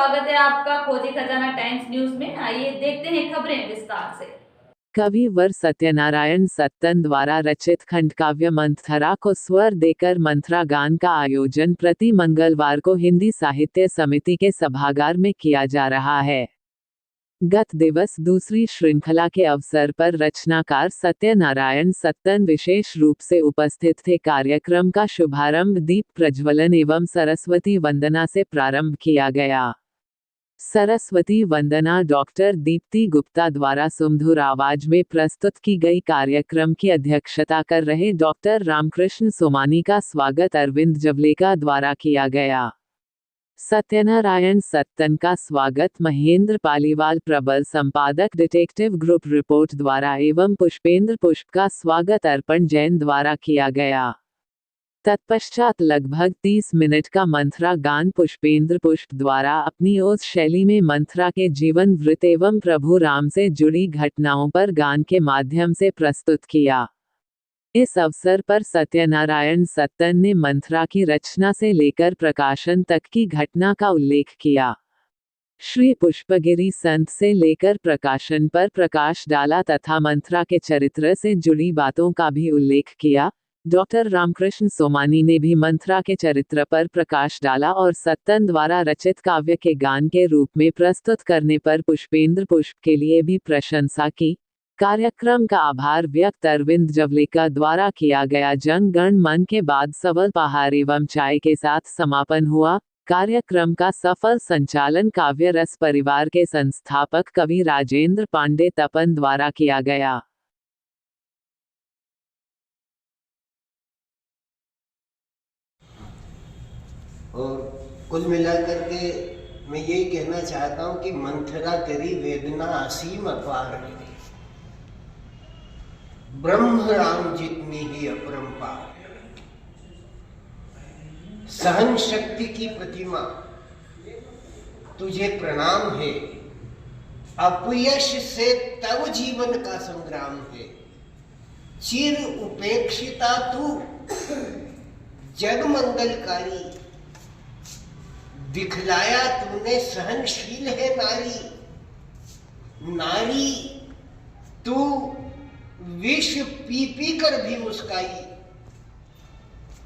स्वागत है आपका खोजी खजाना टाइम्स न्यूज में। आइए देखते हैं खबरें विस्तार से। कविवर सत्यनारायण सत्तन द्वारा रचित खंडकाव्य मंथरा को स्वर देकर मंथरा गान का आयोजन प्रति मंगलवार को हिंदी साहित्य समिति के सभागार में किया जा रहा है। गत दिवस दूसरी श्रृंखला के अवसर पर रचनाकार सत्यनारायण सत्तन विशेष रूप से उपस्थित थे। कार्यक्रम का शुभारंभ दीप प्रज्वलन एवं सरस्वती वंदना से प्रारंभ किया गया। सरस्वती वंदना डॉक्टर दीप्ति गुप्ता द्वारा सुमधुर आवाज में प्रस्तुत की गई। कार्यक्रम की अध्यक्षता कर रहे डॉक्टर रामकृष्ण सोमानी का स्वागत अरविंद जवलेका द्वारा किया गया। सत्यनारायण सत्तन का स्वागत महेंद्र पालीवाल प्रबल संपादक डिटेक्टिव ग्रुप रिपोर्ट द्वारा एवं पुष्पेंद्र पुष्प का स्वागत अर्पण जैन द्वारा किया गया। तत्पश्चात लगभग 30 मिनट का मंथरा गान पुष्पेंद्र पुष्प द्वारा अपनी ओज शैली में मंथरा के जीवन वृत्त एवं प्रभु राम से जुड़ी घटनाओं पर गान के माध्यम से प्रस्तुत किया। इस अवसर पर सत्यनारायण सत्तन ने मंथरा की रचना से लेकर प्रकाशन तक की घटना का उल्लेख किया। श्री पुष्पगिरी संत से लेकर प्रकाशन पर प्रकाश डाला तथा मंथरा के चरित्र से जुड़ी बातों का भी उल्लेख किया। डॉक्टर रामकृष्ण सोमानी ने भी मंथरा के चरित्र पर प्रकाश डाला और सत्तन द्वारा रचित काव्य के गान के रूप में प्रस्तुत करने पर पुष्पेंद्र पुष्प के लिए भी प्रशंसा की। कार्यक्रम का आभार व्यक्त अरविंद जवलेका द्वारा किया गया। जन गण मन के बाद सवल पहाड़ एवं चाय के साथ समापन हुआ। कार्यक्रम का सफल संचालन काव्य रस परिवार के संस्थापक कवि राजेंद्र पांडे तपन द्वारा किया गया। और कुल मिलाकर के मैं यही कहना चाहता हूं कि मंथरा तेरी वेदना असीम अपार है, ब्रह्म राम जितनी ही अपरंपार। सहन शक्ति की प्रतिमा तुझे प्रणाम है, अपयश से तव जीवन का संग्राम है। चिर उपेक्षिता तू जग मंगलकारी, दिखलाया तूने सहनशील है नारी। नारी तू विष पी पी कर भी मुस्काई,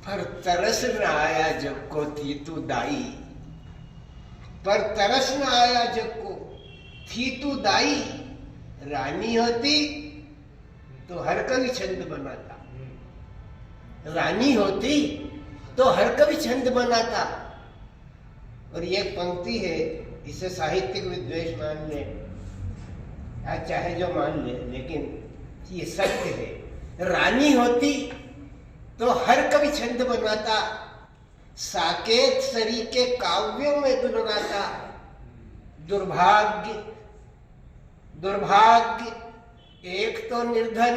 पर तरस न आया जग को थी तू दाई। पर तरस न आया जग को थी तू दाई। रानी होती तो हर कवि छंद बनाता, रानी होती तो हर कवि छंद बनाता। और ये पंक्ति है, इसे साहित्यिक विद्वेष मान ले या चाहे जो मान ले, लेकिन ये सत्य है। रानी होती तो हर कवि छंद बनाता, साकेत सरी के काव्यों में दुलराता। दुर्भाग्य दुर्भाग्य एक तो निर्धन,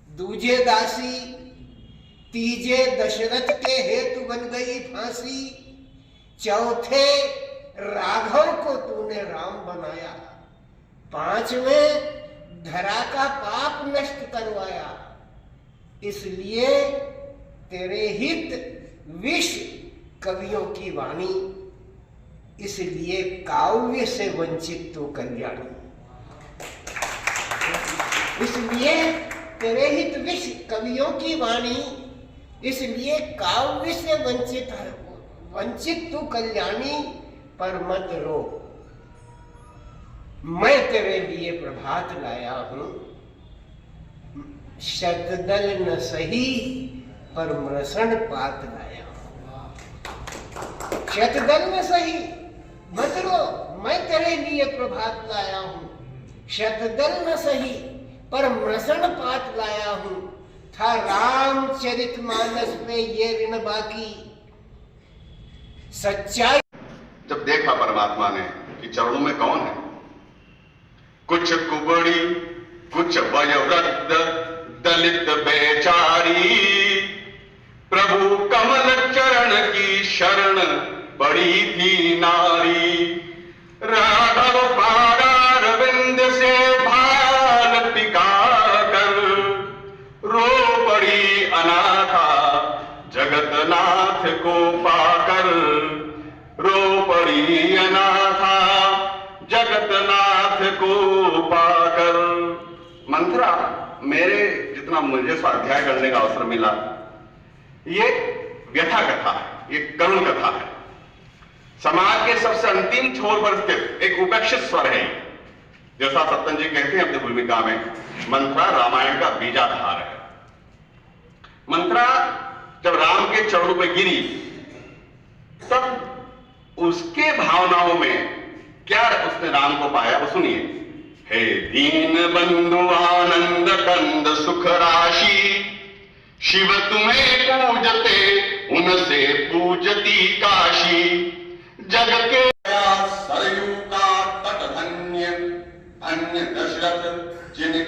दूजे दासी, तीजे दशरथ के हेतु बन गई फांसी। चौथे राघव को तूने राम बनाया, पांचवें धरा का पाप नष्ट करवाया। इसलिए तेरे हित विष कवियों की वाणी, इसलिए काव्य से वंचित तो कल्याणी। इसलिए तेरे हित विष कवियों की वाणी, इसलिए काव्य से वंचित तू कल्याणी। पर मत रो, मैं तेरे लिए प्रभात लाया हूं। शतदल न सही पर मृषण पात लाया हूं। शतदल न सही, मत रो, मैं तेरे लिए प्रभात लाया हूं। शतदल न सही पर मृषण पात लाया हूं। था रामचरितमानस में ये ऋण बाकी। सच्चाई जब देखा परमात्मा ने कि चरणों में कौन है, कुछ कुबड़ी कुछ वयोवृद्ध दलित बेचारी, प्रभु कमल चरण की शरण बड़ी थी नारी। राघव पादारविंद से भाल टिका कर, रो पड़ी अनाथा जगतनाथ को पाकर। रो पड़ी कोई अनाथा जगतनाथ को पाकर। मंथरा, मेरे जितना मुझे स्वाध्याय करने का अवसर मिला, ये व्यथा कथा है, ये करुण कथा है। समाज के सबसे अंतिम छोर पर स्थित एक उपेक्षित स्वर है। जैसा सत्तन जी कहते हैं अपनी भूमिका में, मंथरा रामायण का बीजाधार है। मंथरा जब राम के चरणों पर गिरी, तब उसके भावनाओं में क्या उसने राम को पाया, वो सुनिए। हे दीन बंधु आनंद कंद सुख राशि, शिव तुम्हें पूजते उनसे पूजती काशी। जग के सरयू का तट धन्य अन्य दशरथ जिन